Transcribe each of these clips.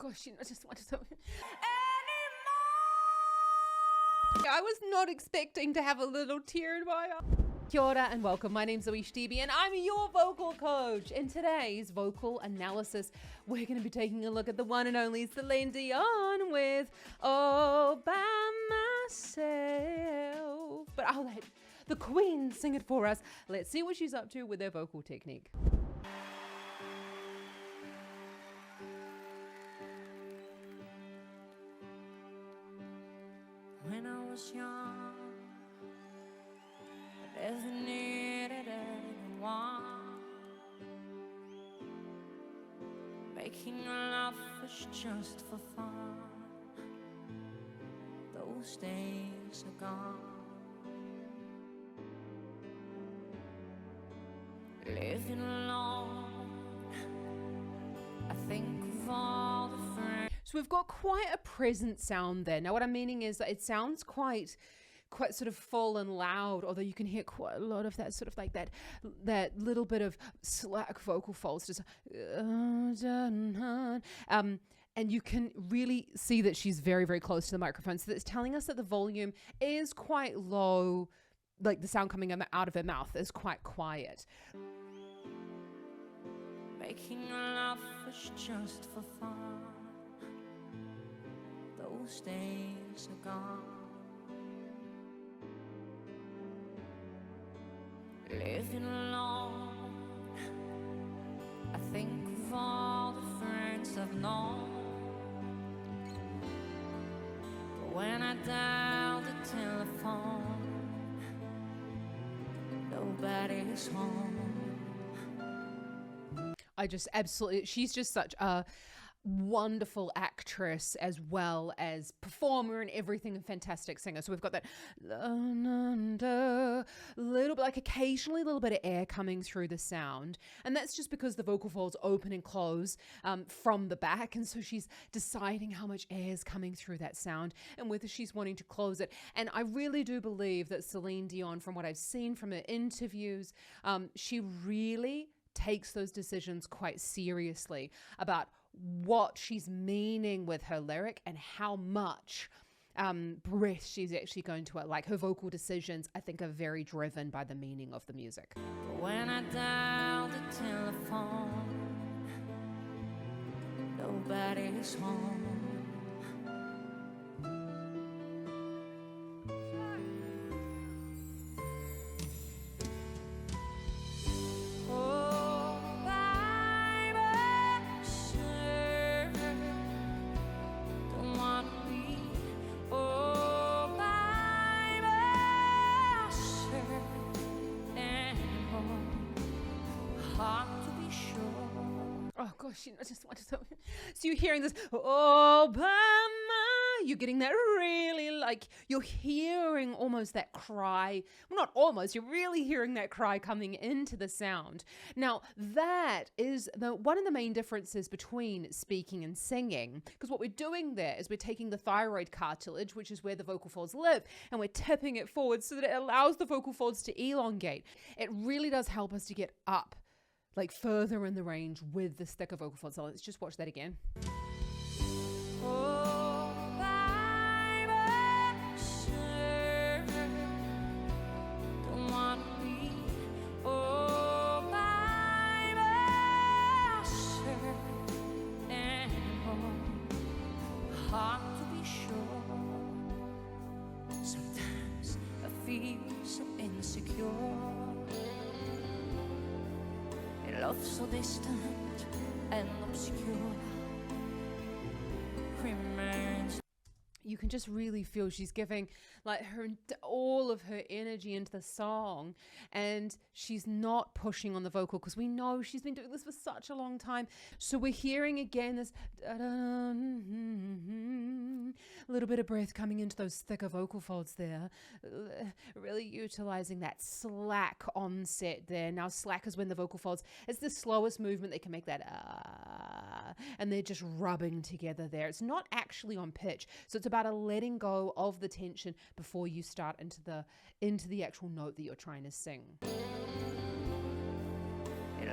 gosh, I just wanted to... I was not expecting to have a little tear in my eye. Kia ora and welcome. My name's ZoeStibi and I'm your vocal coach. In today's vocal analysis, we're going to be taking a look at the one and only Celine Dion with All By Myself. But I'll let the queen sing it for us. Let's see what she's up to with her vocal technique. When I was young, I never needed anyone. Making love was just for fun. Those days are gone. Living alone, I think of all the friends. So we've got quite a present sound there. Now what I'm meaning is that it sounds quite sort of full and loud, although you can hear quite a lot of that sort of like that little bit of slack vocal folds, just and you can really see that she's very, very close to the microphone. So that's telling us that the volume is quite low, like the sound coming out of her mouth is quite quiet. Making love was just for fun. Those days are gone. Living alone, I think of all the friends I've known. But when I dial the telephone, nobody's home. I just absolutely, she's just such a wonderful actress as well as performer and everything, and fantastic singer. So we've got that little bit, like occasionally a little bit of air coming through the sound, and that's just because the vocal folds open and close from the back, and so she's deciding how much air is coming through that sound and whether she's wanting to close it. And I really do believe that Celine Dion, from what I've seen from her interviews, she really takes those decisions quite seriously about what she's meaning with her lyric and how much breath she's actually going to, like her vocal decisions, I think, are very driven by the meaning of the music. But when I dial the telephone, nobody's home. Oh gosh, I just wanted to... So you're hearing this, oh, Bama. You're getting that really, like, you're hearing almost that cry. Well, not almost, you're really hearing that cry coming into the sound. Now, that is one of the main differences between speaking and singing, because what we're doing there is we're taking the thyroid cartilage, which is where the vocal folds live, and we're tipping it forward so that it allows the vocal folds to elongate. It really does help us to get up, like further in the range with the thicker vocal folds. So let's just watch that again. Sometimes I feel so insecure. Love so distant and obscure remains. You can just really feel she's giving like all of her energy into the song, and she's not pushing on the vocal because we know she's been doing this for such a long time. So we're hearing again this little bit of breath coming into those thicker vocal folds there, really utilizing that slack onset there. Now slack is when the vocal folds, it's the slowest movement they can make, that and they're just rubbing together there. It's not actually on pitch, so it's about a letting go of the tension before you start into the actual note that you're trying to sing.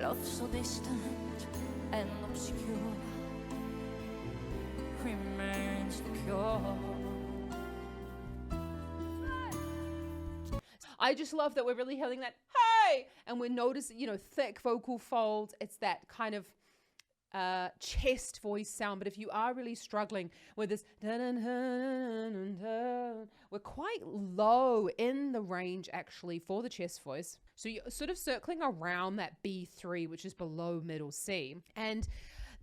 Love so distant and obscure pure. I just love that we're really hearing that, hey, and we're noticing, thick vocal folds. It's that kind of chest voice sound. But if you are really struggling with this, we're quite low in the range actually for the chest voice. So you're sort of circling around that B3, which is below middle C. And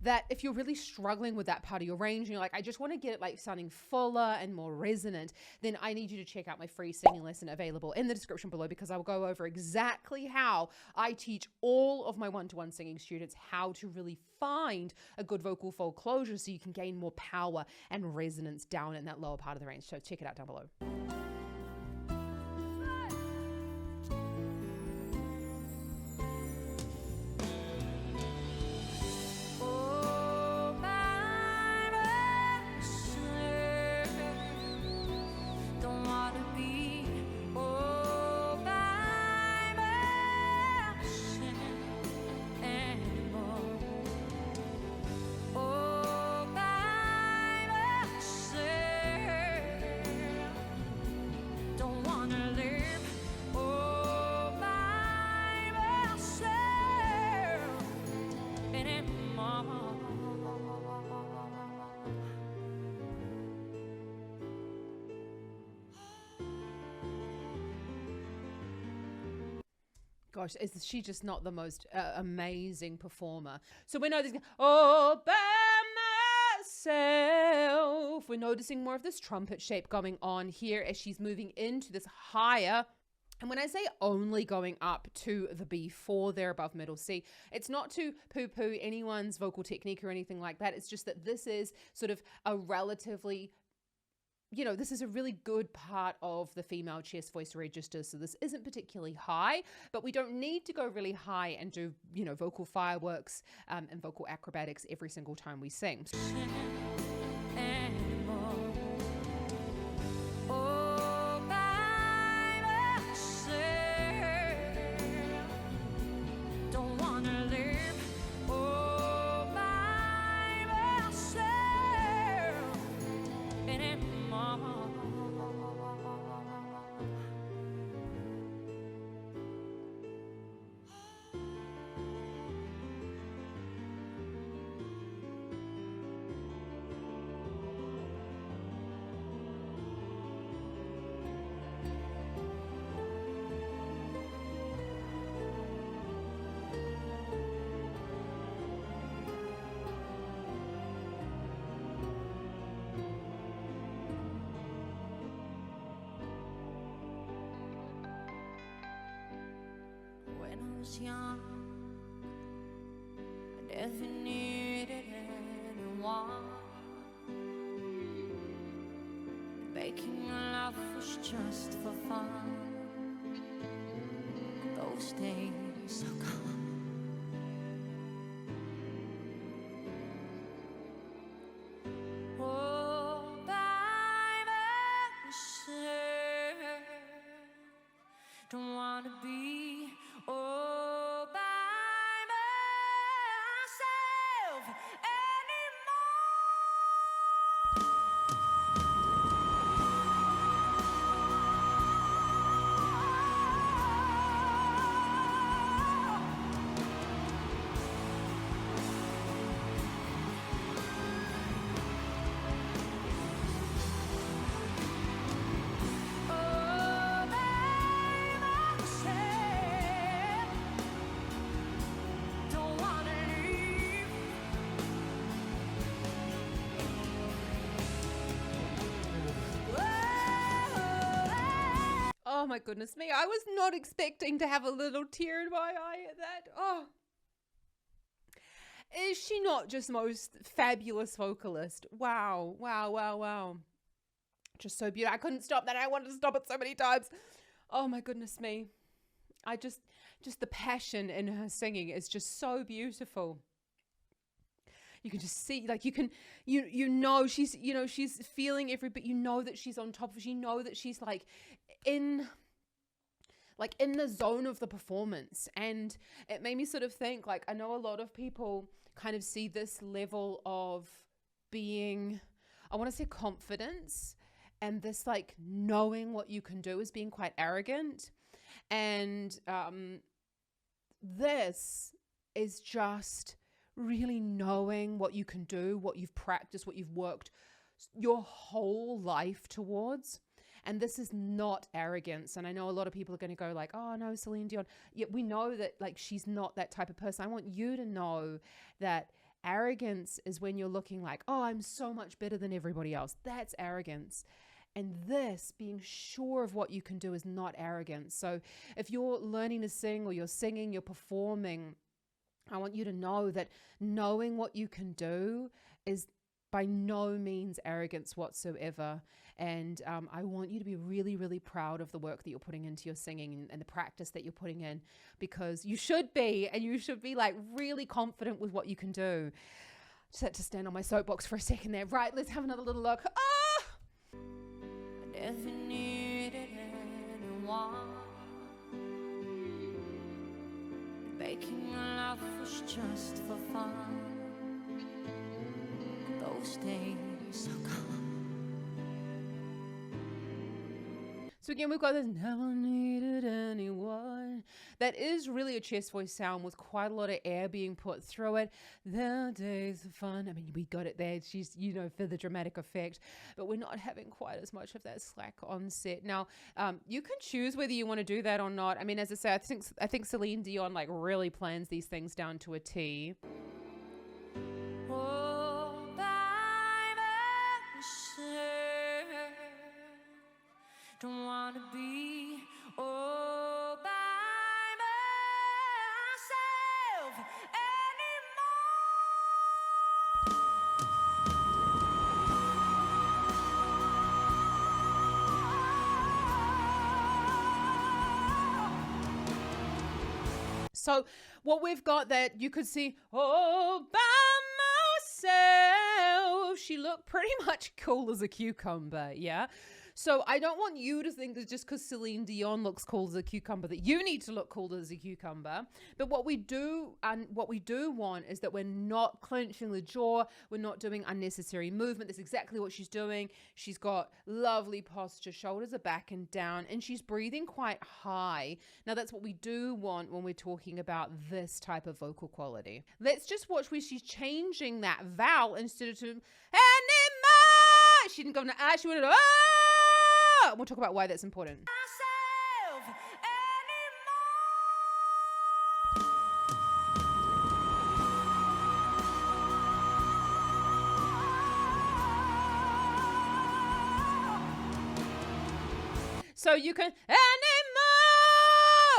that if you're really struggling with that part of your range and you're like, I just want to get it like sounding fuller and more resonant, then I need you to check out my free singing lesson available in the description below, because I will go over exactly how I teach all of my one-to-one singing students how to really find a good vocal fold closure so you can gain more power and resonance down in that lower part of the range. So check it out down below. Gosh, is she just not the most amazing performer? So we know this, oh, by myself. We're noticing more of this trumpet shape going on here as she's moving into this higher. And when I say only going up to the B4 there above middle C, it's not to poo-poo anyone's vocal technique or anything like that. It's just that this is sort of a relatively, this is a really good part of the female chest voice register. So this isn't particularly high, but we don't need to go really high and do, vocal fireworks and vocal acrobatics every single time we sing. Young, and if you needed anyone, making love was just for fun. Those days are gone. Oh, by myself, don't wanna be all by myself Oh my goodness me. I was not expecting to have a little tear in my eye at that. Oh. Is she not just the most fabulous vocalist? Wow, wow, wow, wow. Just so beautiful. I couldn't stop that. I wanted to stop it so many times. Oh my goodness me. I just the passion in her singing is just so beautiful. You can just see, like, she's, she's feeling every bit, that she's on top of it. You know that she's in the zone of the performance. And it made me sort of think, I know a lot of people kind of see this level of being, I want to say confidence, and this like knowing what you can do is being quite arrogant. And this is just really knowing what you can do, what you've practiced, what you've worked your whole life towards. And this is not arrogance. And I know a lot of people are going to go like, oh no, Celine Dion. Yet we know that like she's not that type of person. I want you to know that arrogance is when you're looking like, oh, I'm so much better than everybody else. That's arrogance. And this, being sure of what you can do, is not arrogance. So if you're learning to sing, or you're singing, you're performing, I want you to know that knowing what you can do is by no means arrogance whatsoever. And I want you to be really, really proud of the work that you're putting into your singing and the practice that you're putting in, because you should be, and you should be like really confident with what you can do. Just had to stand on my soapbox for a second there. Right, let's have another little look. Ah! If you needed anyone, making love was just for fun. Those days are gone. So again, we've got this never needed anyone. That is really a chest voice sound with quite a lot of air being put through it. The days of fun. I mean, we got it there. She's, you know, for the dramatic effect, but we're not having quite as much of that slack onset. Now, you can choose whether you want to do that or not. I mean, as I say, I think Celine Dion like really plans these things down to a T. Don't wanna be all by myself anymore. So what we've got that you could see, all by myself, she looked pretty much cool as a cucumber, yeah? So I don't want you to think that just because Celine Dion looks cool as a cucumber that you need to look cool as a cucumber. But what we do want is that we're not clenching the jaw. We're not doing unnecessary movement. That's exactly what she's doing. She's got lovely posture. Shoulders are back and down, and she's breathing quite high. Now that's what we do want when we're talking about this type of vocal quality. Let's just watch where she's changing that vowel instead of to anymore. She didn't go to ah, she went to ah. We'll talk about why that's important. So you can anymore.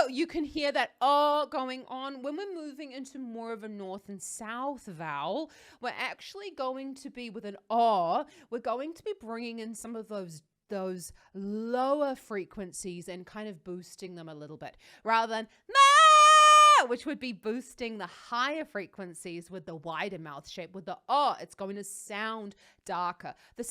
You can hear that oh going on. When we're moving into more of a north and south vowel, we're actually going to be with an oh. We're going to be bringing in some of those lower frequencies and kind of boosting them a little bit, rather than which would be boosting the higher frequencies with the wider mouth shape. With the it's going to sound darker. The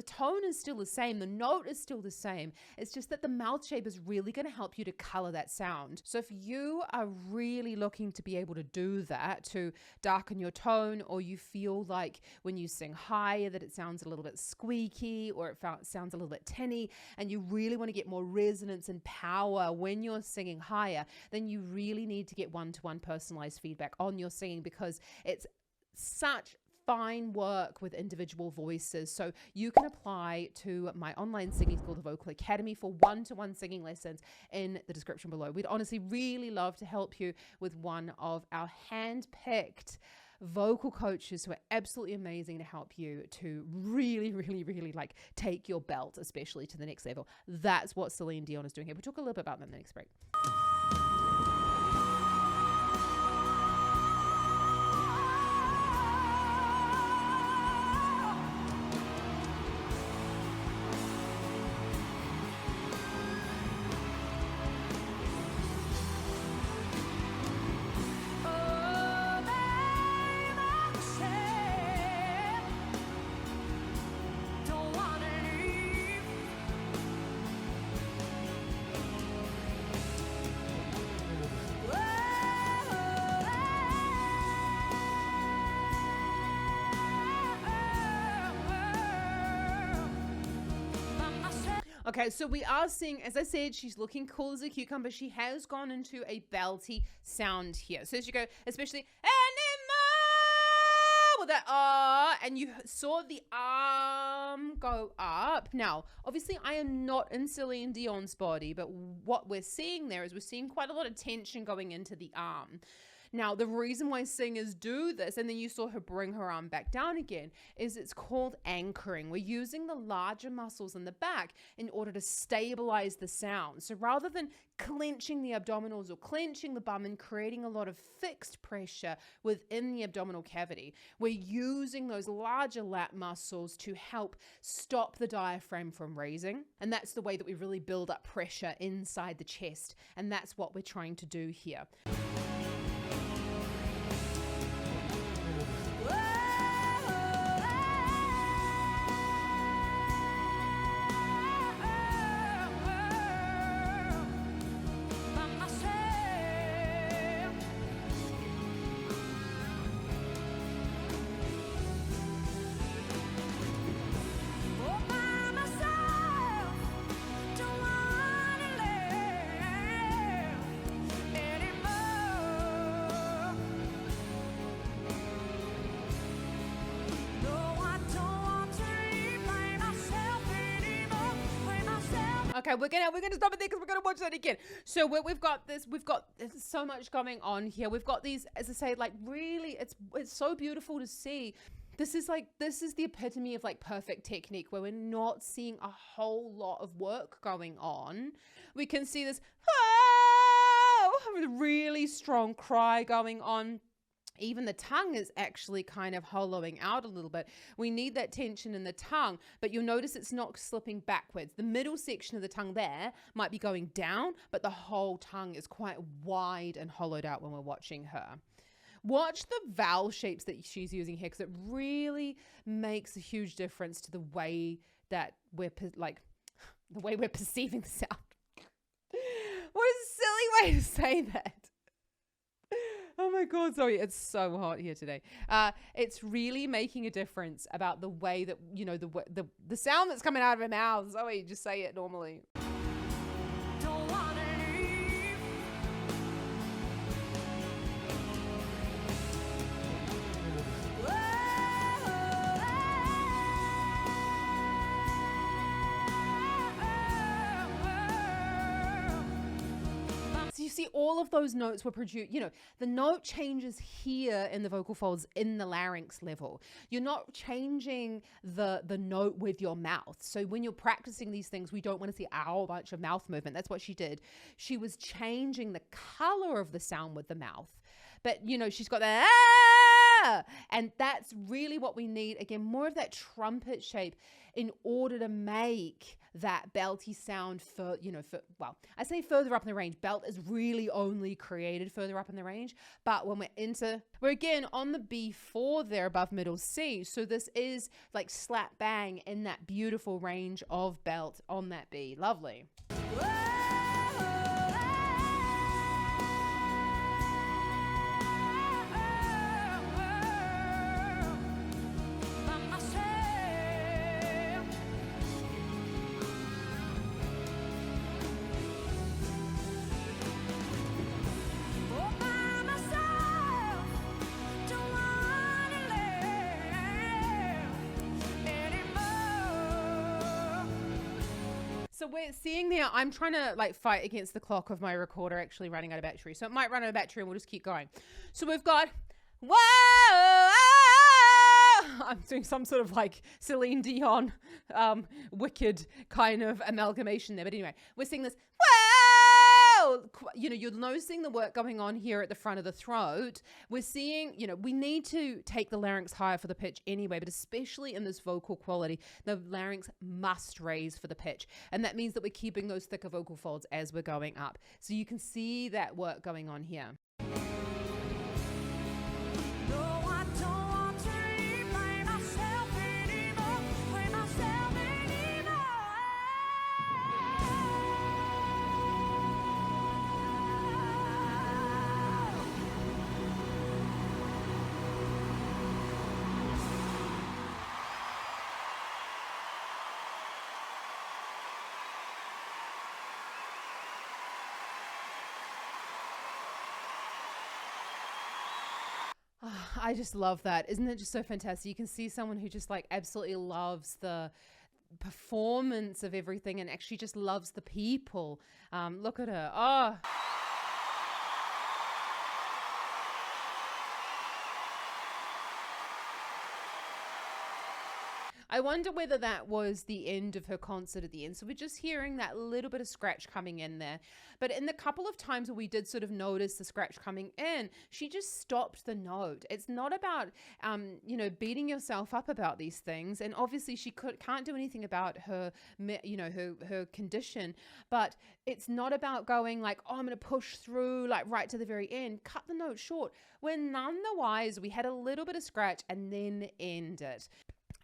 tone is still the same. The note is still the same. It's just that the mouth shape is really going to help you to color that sound. So if you are really looking to be able to do that, to darken your tone, or you feel like when you sing higher that it sounds a little bit squeaky, or it sounds a little bit tinny, and you really want to get more resonance and power when you're singing higher, then you really need to get one-to-one personalized feedback on your singing, because it's such fine work with individual voices. So you can apply to my online singing school, the Vocal Academy, for one-to-one singing lessons in the description below. We'd honestly really love to help you with one of our hand-picked vocal coaches who are absolutely amazing to help you to really, really, really like take your belt, especially to the next level. That's what Celine Dion is doing here. We'll talk a little bit about that in the next break. Okay, so we are seeing, as I said, she's looking cool as a cucumber. She has gone into a belty sound here. So as you go, especially anymore with that and you saw the arm go up. Now, obviously, I am not in Celine Dion's body, but what we're seeing there is we're seeing quite a lot of tension going into the arm. Now, the reason why singers do this, and then you saw her bring her arm back down again, is it's called anchoring. We're using the larger muscles in the back in order to stabilize the sound. So rather than clenching the abdominals or clenching the bum and creating a lot of fixed pressure within the abdominal cavity, we're using those larger lat muscles to help stop the diaphragm from raising. And that's the way that we really build up pressure inside the chest. And that's what we're trying to do here. Okay, we're gonna stop it there because we're gonna watch that again. So we've got so much going on here. We've got these, as I say, like really, it's so beautiful to see. This is the epitome of like perfect technique where we're not seeing a whole lot of work going on. We can see this really strong cry going on. Even the tongue is actually kind of hollowing out a little bit. We need that tension in the tongue, but you'll notice it's not slipping backwards. The middle section of the tongue there might be going down, but the whole tongue is quite wide and hollowed out when we're watching her. Watch the vowel shapes that she's using here because it really makes a huge difference to the way that we're perceiving the sound. What a silly way to say that. Oh my God, Zoe, it's so hot here today. It's really making a difference about the way that, you know, the sound that's coming out of her mouth. Zoe, just say it normally. Don't wanna leave. So you see all of those notes were produced, you know, the note changes here in the vocal folds in the larynx level. You're not changing the note with your mouth. So when you're practicing these things, we don't want to see a whole bunch of mouth movement. That's what she did. She was changing the color of the sound with the mouth. But, you know, she's got that, and that's really what we need. Again, more of that trumpet shape in order to make that belty sound I say further up in the range. Belt is really only created further up in the range. But when we're again on the B4 there above middle C. So this is like slap bang in that beautiful range of belt on that B. Lovely. So we're seeing there, I'm trying to like fight against the clock of my recorder actually running out of battery. So it might run out of battery and we'll just keep going. So we've got, whoa, I'm doing some sort of like Celine Dion, wicked kind of amalgamation there. But anyway, we're seeing this, whoa, you know, you're noticing the work going on here at the front of the throat. We're seeing, you know, we need to take the larynx higher for the pitch anyway, but especially in this vocal quality, the larynx must raise for the pitch. And that means that we're keeping those thicker vocal folds as we're going up. So you can see that work going on here. I just love that. Isn't it just so fantastic? You can see someone who just like absolutely loves the performance of everything and actually just loves the people. Look at her. Oh. I wonder whether that was the end of her concert at the end. So we're just hearing that little bit of scratch coming in there. But in the couple of times where we did sort of notice the scratch coming in, she just stopped the note. It's not about, beating yourself up about these things. And obviously she can't do anything about her, her condition. But it's not about going like, oh, I'm going to push through like right to the very end. Cut the note short. When none the wise, we had a little bit of scratch and then end it.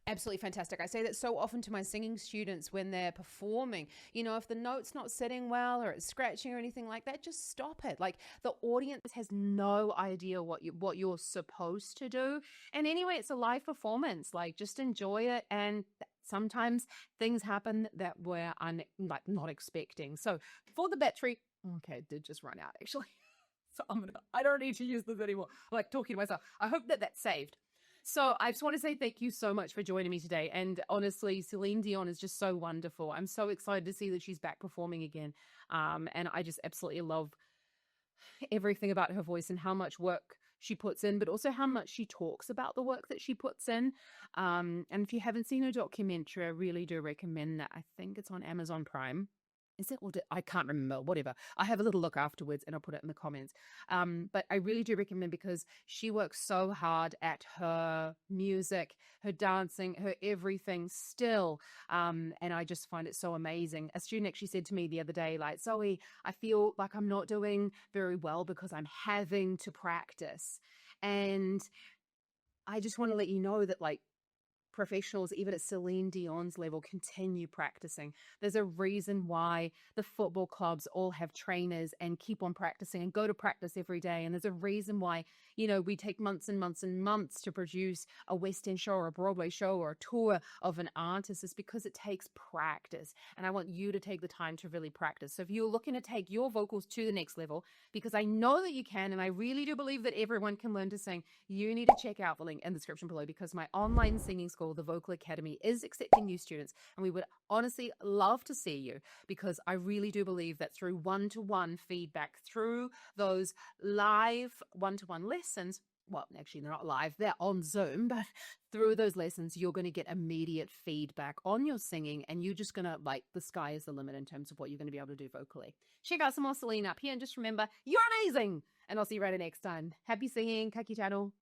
Absolutely fantastic. I say that so often to my singing students when they're performing. If the note's not sitting well or it's scratching or anything like that, just stop it. Like the audience has no idea what you're supposed to do. And anyway, it's a live performance. Like just enjoy it. And sometimes things happen that we're not expecting. So for the battery, okay, it did just run out actually. So I don't need to use this anymore. I'm like talking to myself. I hope that's saved. So I just want to say thank you so much for joining me today. And honestly, Celine Dion is just so wonderful. I'm so excited to see that she's back performing again. And I just absolutely love everything about her voice and how much work she puts in, but also how much she talks about the work that she puts in. And if you haven't seen her documentary, I really do recommend that. I think it's on Amazon Prime. Is it? I can't remember, whatever. I have a little look afterwards and I'll put it in the comments. But I really do recommend because she works so hard at her music, her dancing, her everything still. And I just find it so amazing. A student actually said to me the other day, like, Zoe, I feel like I'm not doing very well because I'm having to practice. And I just want to let you know that like, professionals, even at Celine Dion's level, continue practicing. There's a reason why the football clubs all have trainers and keep on practicing and go to practice every day. And there's a reason why, we take months and months and months to produce a West End show or a Broadway show or a tour of an artist. Is because it takes practice. And I want you to take the time to really practice. So if you're looking to take your vocals to the next level, because I know that you can, and I really do believe that everyone can learn to sing, you need to check out the link in the description below because my online singing school, the Vocal Academy, is accepting new students, and we would honestly love to see you because I really do believe that through one-to-one feedback, through those live one-to-one lessons, well, actually they're not live, they're on Zoom, but through those lessons, you're going to get immediate feedback on your singing, and you're just going to, the sky is the limit in terms of what you're going to be able to do vocally. Check out some more Celine up here, and just remember, you're amazing! And I'll see you right next time. Happy singing, Kaki channel.